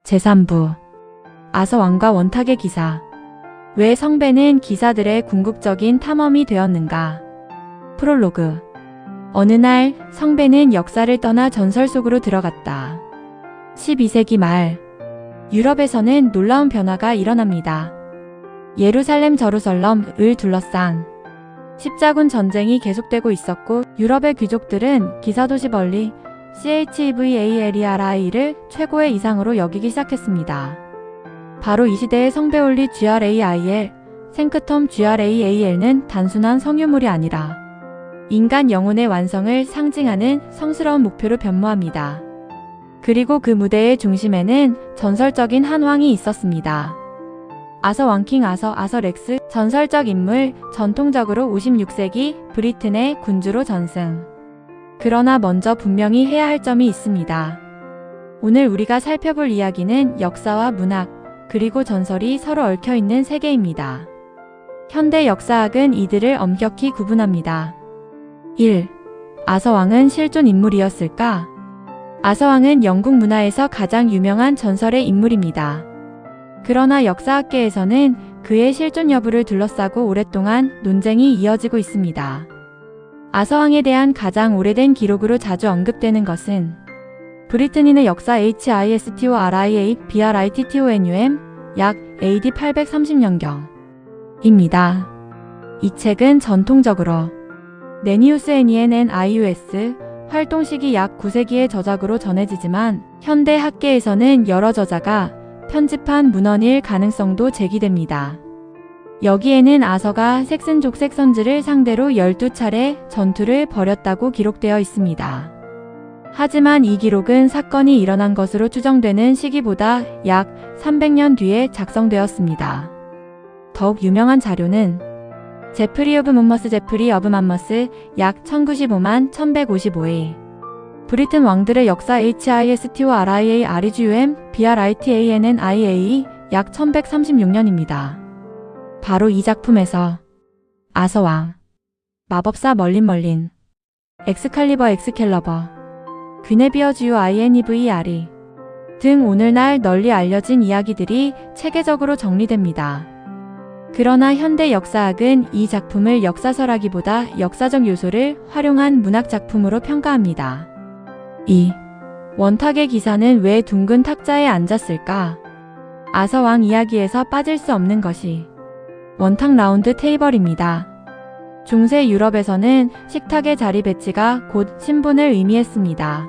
제3부 아서왕과 원탁의 기사. 왜 성배는 기사들의 궁극적인 탐험이 되었는가? 프롤로그. 어느 날 성배는 역사를 떠나 전설 속으로 들어갔다. 12세기 말 유럽에서는 놀라운 변화가 일어납니다. 예루살렘 저루설럼을 둘러싼 십자군 전쟁이 계속되고 있었고 유럽의 귀족들은 기사도시 벌리 CHEVALERI를 최고의 이상으로 여기기 시작했습니다. 바로 이 시대의 성배올리 GRAIL, 생크텀 GRAAL는 단순한 성유물이 아니라 인간 영혼의 완성을 상징하는 성스러운 목표로 변모합니다. 그리고 그 무대의 중심에는 전설적인 한 왕이 있었습니다. 아서 왕킹 아서 렉스. 전설적 인물, 전통적으로 56세기 브리튼의 군주로 전승. 그러나 먼저 분명히 해야 할 점이 있습니다. 오늘 우리가 살펴볼 이야기는 역사와 문학, 그리고 전설이 서로 얽혀있는 세계입니다. 현대 역사학은 이들을 엄격히 구분합니다. 1. 아서왕은 실존 인물이었을까? 아서왕은 영국 문화에서 가장 유명한 전설의 인물입니다. 그러나 역사학계에서는 그의 실존 여부를 둘러싸고 오랫동안 논쟁이 이어지고 있습니다. 아서왕에 대한 가장 오래된 기록으로 자주 언급되는 것은 브리트니의 역사 HISTORIA BRITTONUM 약 AD 830년경입니다. 이 책은 전통적으로 네니우스 NENNIUS 활동 시기 약 9세기의 저작으로 전해지지만 현대 학계에서는 여러 저자가 편집한 문헌일 가능성도 제기됩니다. 여기에는 아서가 색슨족색 선즈를 상대로 12차례 전투를 벌였다고 기록되어 있습니다. 하지만 이 기록은 사건이 일어난 것으로 추정되는 시기보다 약 300년 뒤에 작성되었습니다. 더욱 유명한 자료는 제프리 오브 맘머스 약 1095만 1155일 브리튼 왕들의 역사 HISTORIA REGUM BRITANNIA 약 1136년입니다. 바로 이 작품에서 아서왕, 마법사 멀린, 엑스칼리버 귀네비어 주요 INEVERE 등 오늘날 널리 알려진 이야기들이 체계적으로 정리됩니다. 그러나 현대 역사학은 이 작품을 역사설하기보다 역사적 요소를 활용한 문학작품으로 평가합니다. 2. 원탁의 기사는 왜 둥근 탁자에 앉았을까? 아서왕 이야기에서 빠질 수 없는 것이 원탁 라운드 테이블입니다. 중세 유럽에서는 식탁의 자리 배치가 곧 신분을 의미했습니다.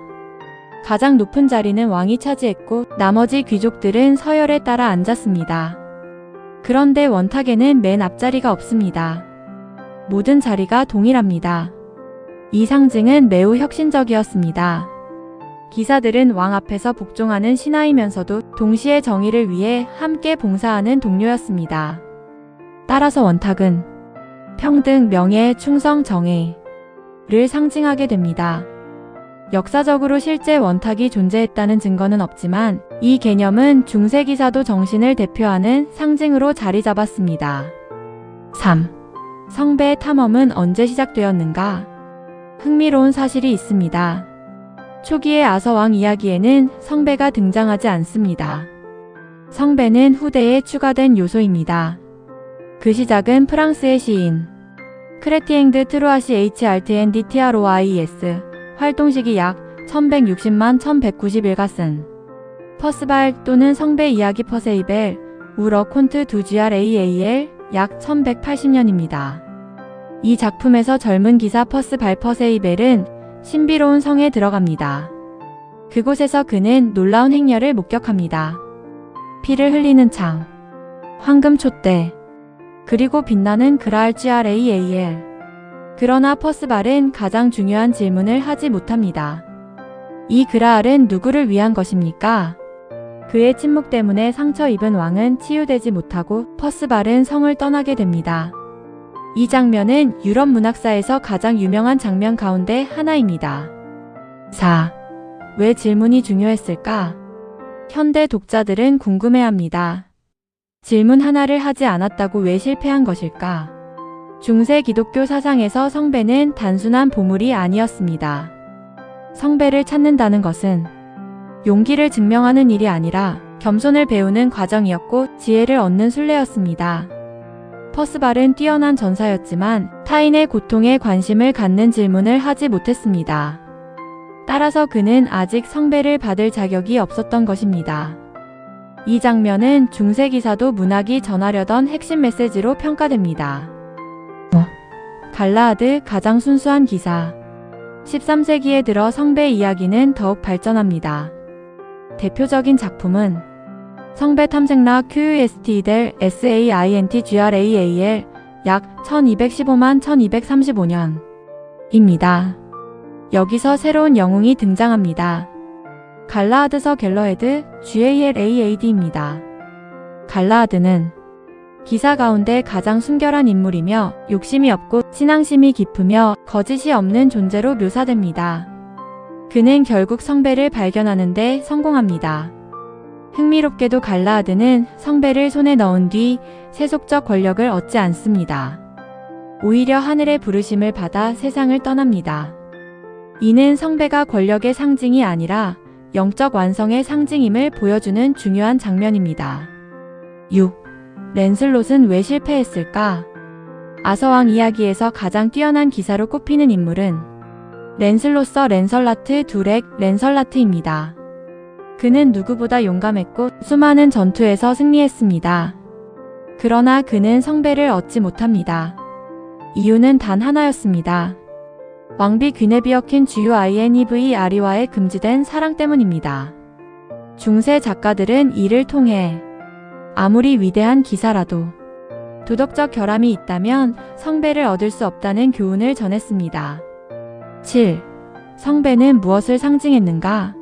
가장 높은 자리는 왕이 차지했고 나머지 귀족들은 서열에 따라 앉았습니다. 그런데 원탁에는 맨 앞자리가 없습니다. 모든 자리가 동일합니다. 이 상징은 매우 혁신적이었습니다. 기사들은 왕 앞에서 복종하는 신하이면서도 동시에 정의를 위해 함께 봉사하는 동료였습니다. 따라서 원탁은 평등, 명예, 충성, 정의를 상징하게 됩니다. 역사적으로 실제 원탁이 존재했다는 증거는 없지만 이 개념은 중세기사도 정신을 대표하는 상징으로 자리 잡았습니다. 3. 성배의 탐험은 언제 시작되었는가? 흥미로운 사실이 있습니다. 초기의 아서왕 이야기에는 성배가 등장하지 않습니다. 성배는 후대에 추가된 요소입니다. 그 시작은 프랑스의 시인 크레티앵 드 트루아시 HRTNDTROIES 활동 시기 약 1160만 1191가 쓴 퍼스발 또는 성배 이야기 퍼세이벨 우러 콘트 두 GRAAL 약 1180년입니다. 이 작품에서 젊은 기사 퍼스발 퍼세이벨은 신비로운 성에 들어갑니다. 그곳에서 그는 놀라운 행렬을 목격합니다. 피를 흘리는 창, 황금 촛대, 그리고 빛나는 그라알 GRAAL. 그러나 퍼스발은 가장 중요한 질문을 하지 못합니다. 이 그라알은 누구를 위한 것입니까? 그의 침묵 때문에 상처 입은 왕은 치유되지 못하고 퍼스발은 성을 떠나게 됩니다. 이 장면은 유럽 문학사에서 가장 유명한 장면 가운데 하나입니다. 4. 왜 질문이 중요했을까? 현대 독자들은 궁금해합니다. 질문 하나를 하지 않았다고 왜 실패한 것일까? 중세 기독교 사상에서 성배는 단순한 보물이 아니었습니다. 성배를 찾는다는 것은 용기를 증명하는 일이 아니라 겸손을 배우는 과정이었고 지혜를 얻는 순례였습니다. 퍼스발은 뛰어난 전사였지만 타인의 고통에 관심을 갖는 질문을 하지 못했습니다. 따라서 그는 아직 성배를 받을 자격이 없었던 것입니다. 이 장면은 중세 기사도 문학이 전하려던 핵심 메시지로 평가됩니다. 갈라하드 가장 순수한 기사. 13세기에 들어 성배 이야기는 더욱 발전합니다. 대표적인 작품은 성배 탐색락 QUST-델 SAINTGRAAL 약 1215만 1235년 입니다. 여기서 새로운 영웅이 등장합니다. 갈라하드서 갤러헤드 GALAAD입니다. 갈라하드는 기사 가운데 가장 순결한 인물이며 욕심이 없고 신앙심이 깊으며 거짓이 없는 존재로 묘사됩니다. 그는 결국 성배를 발견하는 데 성공합니다. 흥미롭게도 갈라하드는 성배를 손에 넣은 뒤 세속적 권력을 얻지 않습니다. 오히려 하늘의 부르심을 받아 세상을 떠납니다. 이는 성배가 권력의 상징이 아니라 영적 완성의 상징임을 보여주는 중요한 장면입니다. 6. 랜슬롯은 왜 실패했을까? 아서왕 이야기에서 가장 뛰어난 기사로 꼽히는 인물은 랜슬롯서 랜설라트 두렉 랜설라트입니다. 그는 누구보다 용감했고 수많은 전투에서 승리했습니다. 그러나 그는 성배를 얻지 못합니다. 이유는 단 하나였습니다. 왕비 귀네비어 킨 GUINEVE 아리와의 금지된 사랑 때문입니다. 중세 작가들은 이를 통해 아무리 위대한 기사라도 도덕적 결함이 있다면 성배를 얻을 수 없다는 교훈을 전했습니다. 7. 성배는 무엇을 상징했는가?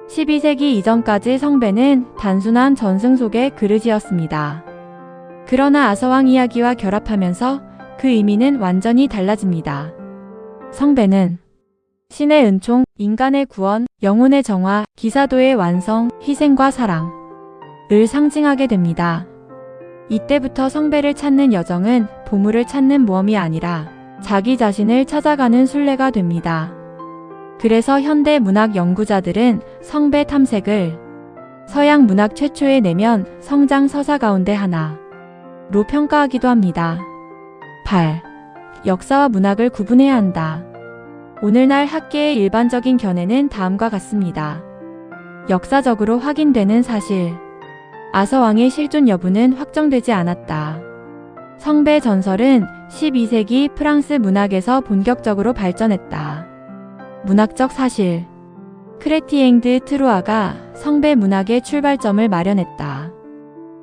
12세기 이전까지 성배는 단순한 전승 속의 그릇이었습니다. 그러나 아서왕 이야기와 결합하면서 그 의미는 완전히 달라집니다. 성배는 신의 은총, 인간의 구원, 영혼의 정화, 기사도의 완성, 희생과 사랑을 상징하게 됩니다. 이때부터 성배를 찾는 여정은 보물을 찾는 모험이 아니라 자기 자신을 찾아가는 순례가 됩니다. 그래서 현대 문학 연구자들은 성배 탐색을 서양 문학 최초의 내면 성장 서사 가운데 하나로 평가하기도 합니다. 8. 역사와 문학을 구분해야 한다. 오늘날 학계의 일반적인 견해는 다음과 같습니다. 역사적으로 확인되는 사실. 아서왕의 실존 여부는 확정되지 않았다. 성배 전설은 12세기 프랑스 문학에서 본격적으로 발전했다. 문학적 사실. 크레티엥 드 트루아가 성배 문학의 출발점을 마련했다.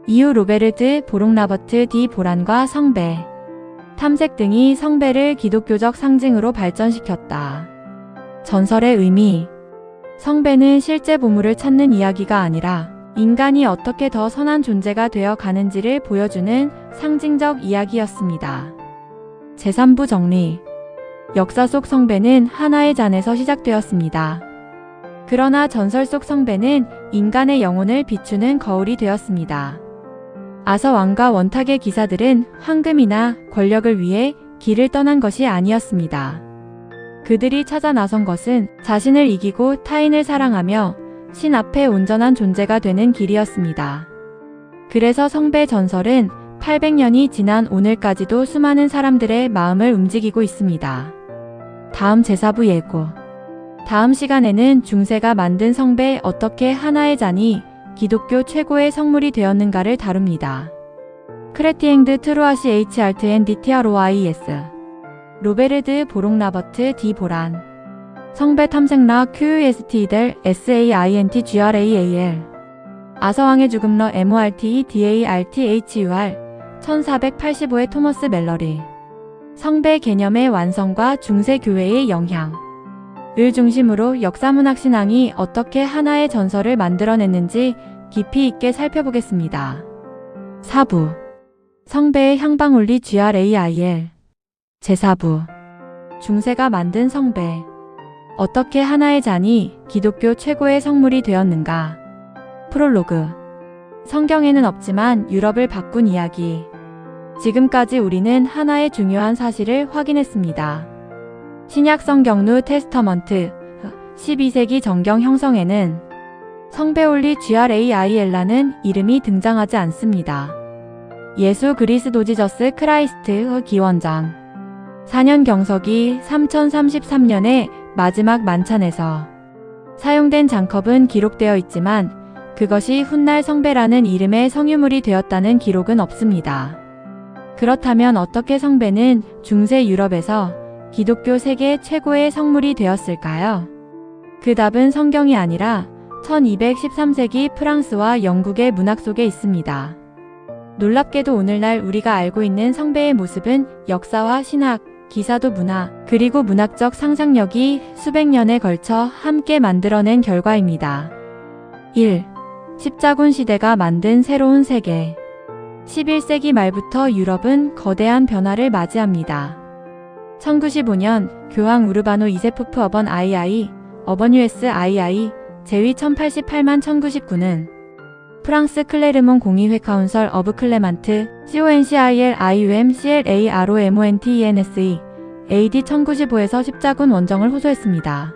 이후 로베르트 보롱라버트 디 보란과 성배 탐색 등이 성배를 기독교적 상징으로 발전시켰다. 전설의 의미. 성배는 실제 보물을 찾는 이야기가 아니라 인간이 어떻게 더 선한 존재가 되어 가는지를 보여주는 상징적 이야기였습니다. 제3부 정리. 역사 속 성배는 하나의 잔에서 시작되었습니다. 그러나 전설 속 성배는 인간의 영혼을 비추는 거울이 되었습니다. 아서왕과 원탁의 기사들은 황금이나 권력을 위해 길을 떠난 것이 아니었습니다. 그들이 찾아 나선 것은 자신을 이기고 타인을 사랑하며 신 앞에 온전한 존재가 되는 길이었습니다. 그래서 성배 전설은 800년이 지난 오늘까지도 수많은 사람들의 마음을 움직이고 있습니다. 다음 제4부 예고. 다음 시간에는 중세가 만든 성배 어떻게 하나의 잔이 기독교 최고의 성물이 되었는가를 다룹니다. 크레티엥 드 트루아 CHRTNDTROIS 로베르드 보롱라버트 디 보란 성배 탐색락 QUST-델 SAINTGRAAL 아서왕의 죽음러 MORTEDARTHUR 1485의 토머스 멜러리 성배 개념의 완성과 중세 교회의 영향 을 중심으로 역사문학 신앙이 어떻게 하나의 전설을 만들어냈는지 깊이 있게 살펴보겠습니다. 4부 성배의 향방울리 GRAIL 제4부 중세가 만든 성배 어떻게 하나의 잔이 기독교 최고의 성물이 되었는가. 프롤로그 성경에는 없지만 유럽을 바꾼 이야기. 지금까지 우리는 하나의 중요한 사실을 확인했습니다. 신약 성경 뉴 테스터먼트 12세기 정경 형성에는 성배 올리 GRAIL라는 이름이 등장하지 않습니다. 예수 그리스도 지저스 크라이스트 기원전 4년 경서기 3033년의 마지막 만찬에서 사용된 장컵은 기록되어 있지만 그것이 훗날 성배라는 이름의 성유물이 되었다는 기록은 없습니다. 그렇다면 어떻게 성배는 중세 유럽에서 기독교 세계 최고의 성물이 되었을까요? 그 답은 성경이 아니라 1213세기 프랑스와 영국의 문학 속에 있습니다. 놀랍게도 오늘날 우리가 알고 있는 성배의 모습은 역사와 신학, 기사도 문화, 그리고 문학적 상상력이 수백 년에 걸쳐 함께 만들어낸 결과입니다. 1. 십자군 시대가 만든 새로운 세계. 11세기 말부터 유럽은 거대한 변화를 맞이합니다. 1915년 교황 우르바노 2세 푸프 어번 II, 어번 USII, 제위 1088만 1919는 프랑스 클레르몬 공의회 카운설 어브 클레만트 CONCILIUM CLAROMONTENSE AD 1095에서 십자군 원정을 호소했습니다.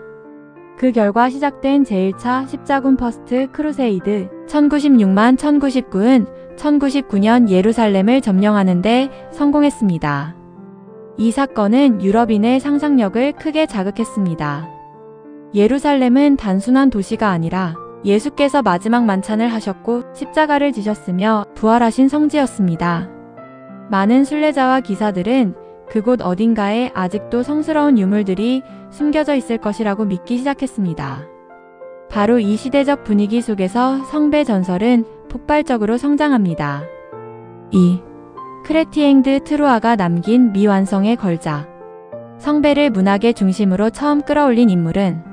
그 결과 시작된 제1차 십자군 퍼스트 크루세이드 1096만 1099은 1099년 예루살렘을 점령하는 데 성공했습니다. 이 사건은 유럽인의 상상력을 크게 자극했습니다. 예루살렘은 단순한 도시가 아니라 예수께서 마지막 만찬을 하셨고 십자가를 지셨으며 부활하신 성지였습니다. 많은 순례자와 기사들은 그곳 어딘가에 아직도 성스러운 유물들이 숨겨져 있을 것이라고 믿기 시작했습니다. 바로 이 시대적 분위기 속에서 성배 전설은 폭발적으로 성장합니다. 2. 크레티엥 드 트루아가 남긴 미완성의 걸작. 성배를 문학의 중심으로 처음 끌어올린 인물은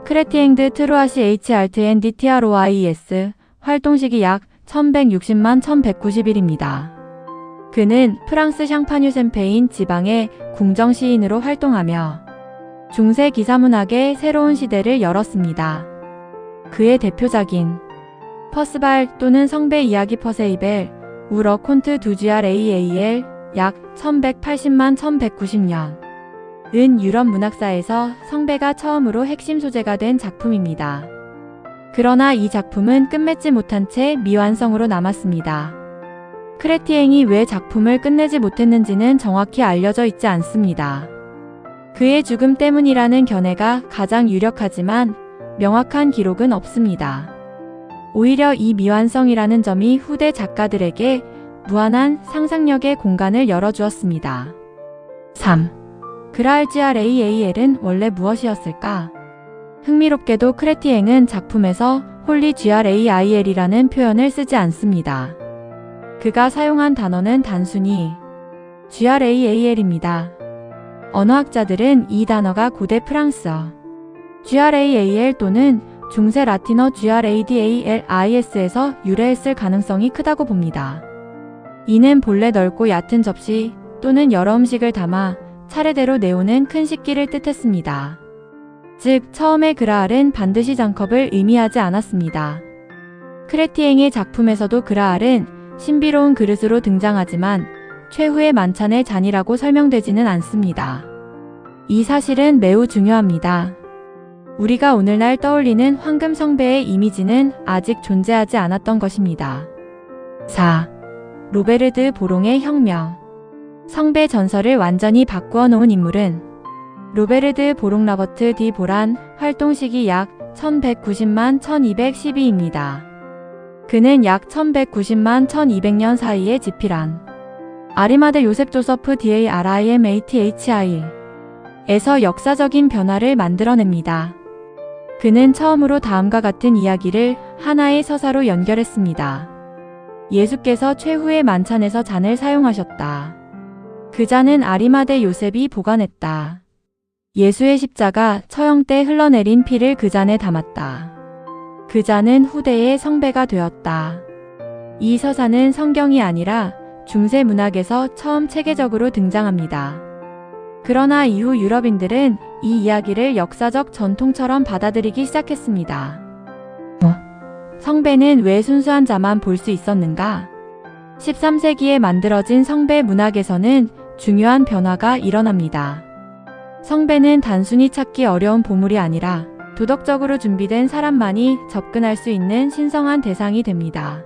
크레티엥 드 트루아 CHRTNDTROIES, 활동시기 약 1160만 1191입니다. 그는 프랑스 샹파뉴 샘페인 지방의 궁정 시인으로 활동하며 중세 기사문학의 새로운 시대를 열었습니다. 그의 대표작인 퍼스발 또는 성배 이야기 퍼세이벨, 우러 콘트 두 GRAAL 약 1180만 1190년 은 유럽 문학사에서 성배가 처음으로 핵심 소재가 된 작품입니다. 그러나 이 작품은 끝맺지 못한 채 미완성으로 남았습니다. 크레티엥이 왜 작품을 끝내지 못했는지는 정확히 알려져 있지 않습니다. 그의 죽음 때문이라는 견해가 가장 유력하지만 명확한 기록은 없습니다. 오히려 이 미완성이라는 점이 후대 작가들에게 무한한 상상력의 공간을 열어주었습니다. 3. 그라알 GRAAL은 원래 무엇이었을까? 흥미롭게도 크레티엥은 작품에서 홀리 GRAIL이라는 표현을 쓰지 않습니다. 그가 사용한 단어는 단순히 GRAAL입니다. 언어학자들은 이 단어가 고대 프랑스어 GRAAL 또는 중세 라틴어 GRADALIS에서 유래했을 가능성이 크다고 봅니다. 이는 본래 넓고 얕은 접시 또는 여러 음식을 담아 차례대로 내오는 큰 식기를 뜻했습니다. 즉, 처음에 그라알은 반드시 장컵을 의미하지 않았습니다. 크레티엥의 작품에서도 그라알은 신비로운 그릇으로 등장하지만 최후의 만찬의 잔이라고 설명되지는 않습니다. 이 사실은 매우 중요합니다. 우리가 오늘날 떠올리는 황금 성배의 이미지는 아직 존재하지 않았던 것입니다. 4. 로베르드 보롱의 혁명. 성배 전설을 완전히 바꾸어 놓은 인물은 로베르드 보롱 라버트 디 보란, 활동시기 약 1190만 1212입니다. 그는 약 1190만 1200년 사이에 집필한 아리마데 요셉 조서프 DARIMATHI 에서 역사적인 변화를 만들어냅니다. 그는 처음으로 다음과 같은 이야기를 하나의 서사로 연결했습니다. 예수께서 최후의 만찬에서 잔을 사용하셨다. 그 잔은 아리마데 요셉이 보관했다. 예수의 십자가 처형 때 흘러내린 피를 그 잔에 담았다. 그 잔은 후대의 성배가 되었다. 이 서사는 성경이 아니라 중세 문학에서 처음 체계적으로 등장합니다. 그러나 이후 유럽인들은 이 이야기를 역사적 전통처럼 받아들이기 시작했습니다. 성배는 왜 순수한 자만 볼 수 있었는가? 13세기에 만들어진 성배 문학에서는 중요한 변화가 일어납니다. 성배는 단순히 찾기 어려운 보물이 아니라 도덕적으로 준비된 사람만이 접근할 수 있는 신성한 대상이 됩니다.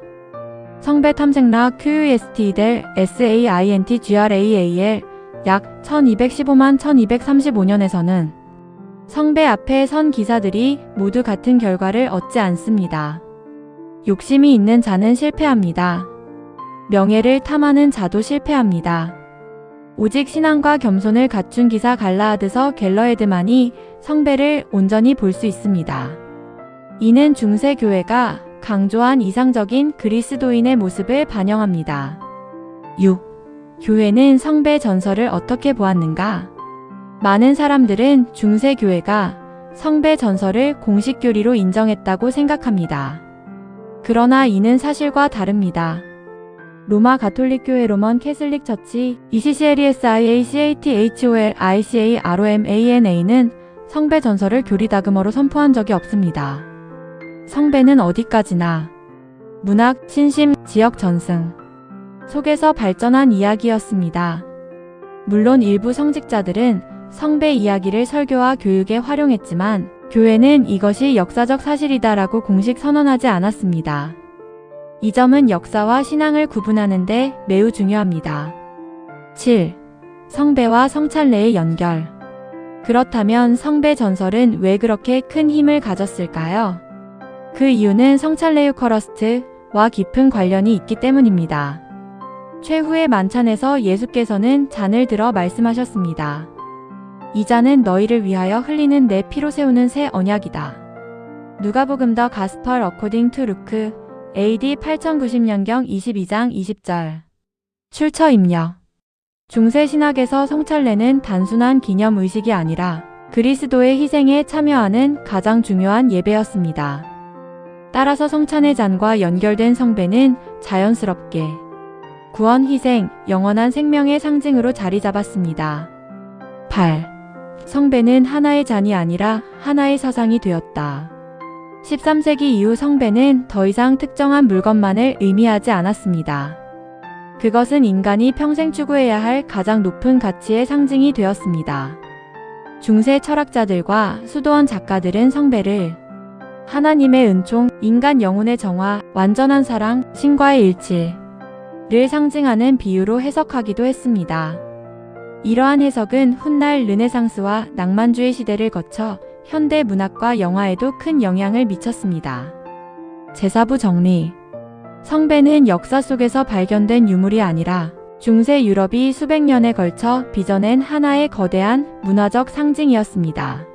성배 탐색락 QUST-del SAINTGRAAL 약 1215만 1235년에서는 성배 앞에 선 기사들이 모두 같은 결과를 얻지 않습니다. 욕심이 있는 자는 실패합니다. 명예를 탐하는 자도 실패합니다. 오직 신앙과 겸손을 갖춘 기사 갈라하드서 갤러헤드만이 성배를 온전히 볼 수 있습니다. 이는 중세 교회가 강조한 이상적인 그리스도인의 모습을 반영합니다. 6. 교회는 성배 전설을 어떻게 보았는가? 많은 사람들은 중세 교회가 성배 전설을 공식 교리로 인정했다고 생각합니다. 그러나 이는 사실과 다릅니다. 로마 가톨릭 교회 로먼 캐슬릭 처치 ECCLESIACHOLICAROMANA는 성배 전설을 교리다금어로 선포한 적이 없습니다. 성배는 어디까지나 문학, 신심, 지역 전승 속에서 발전한 이야기였습니다. 물론 일부 성직자들은 성배 이야기를 설교와 교육에 활용했지만 교회는 이것이 역사적 사실이다라고 공식 선언하지 않았습니다. 이 점은 역사와 신앙을 구분하는 데 매우 중요합니다. 7. 성배와 성찬례의 연결. 그렇다면 성배 전설은 왜 그렇게 큰 힘을 가졌을까요? 그 이유는 성찬례 유커러스트와 깊은 관련이 있기 때문입니다. 최후의 만찬에서 예수께서는 잔을 들어 말씀하셨습니다. 이 잔은 너희를 위하여 흘리는 내 피로 세우는 새 언약이다. 누가복음 더 가스펄 어코딩 투 루크 AD 8090년경 22장 20절. 출처 입력. 중세 신학에서 성찬례는 단순한 기념 의식이 아니라 그리스도의 희생에 참여하는 가장 중요한 예배였습니다. 따라서 성찬의 잔과 연결된 성배는 자연스럽게 구원, 희생, 영원한 생명의 상징으로 자리 잡았습니다. 8. 성배는 하나의 잔이 아니라 하나의 사상이 되었다. 13세기 이후 성배는 더 이상 특정한 물건만을 의미하지 않았습니다. 그것은 인간이 평생 추구해야 할 가장 높은 가치의 상징이 되었습니다. 중세 철학자들과 수도원 작가들은 성배를 하나님의 은총, 인간 영혼의 정화, 완전한 사랑, 신과의 일치를 상징하는 비유로 해석하기도 했습니다. 이러한 해석은 훗날 르네상스와 낭만주의 시대를 거쳐 현대 문학과 영화에도 큰 영향을 미쳤습니다. 제사부 정리. 성배는 역사 속에서 발견된 유물이 아니라 중세 유럽이 수백 년에 걸쳐 빚어낸 하나의 거대한 문화적 상징이었습니다.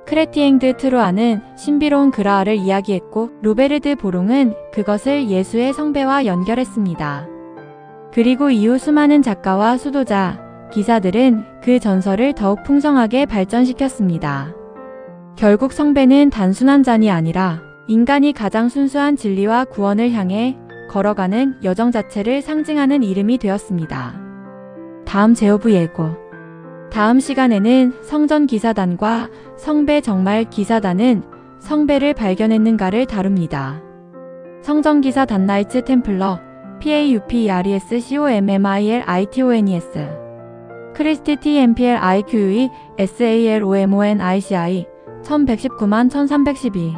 크레티엥 드 트루아는 신비로운 그라알을 이야기했고 로베르드 보롱은 그것을 예수의 성배와 연결했습니다. 그리고 이후 수많은 작가와 수도자, 기사들은 그 전설을 더욱 풍성하게 발전시켰습니다. 결국 성배는 단순한 잔이 아니라 인간이 가장 순수한 진리와 구원을 향해 걸어가는 여정 자체를 상징하는 이름이 되었습니다. 다음 제호부 예고. 다음 시간에는 성전 기사단과 성배 정말 기사단은 성배를 발견했는가를 다룹니다. 성전 기사단 나이츠 템플러 PAUPERESCOMMILITONES 크리스티 TMPLIQUE SALOMONICI 1119만 1312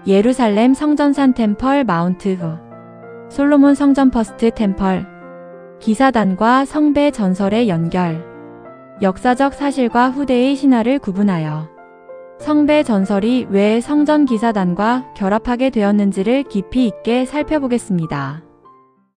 예루살렘 성전산 템펄 마운트 솔로몬 성전 퍼스트 템펄 기사단과 성배 전설의 연결 역사적 사실과 후대의 신화를 구분하여 성배 전설이 왜 성전 기사단과 결합하게 되었는지를 깊이 있게 살펴보겠습니다.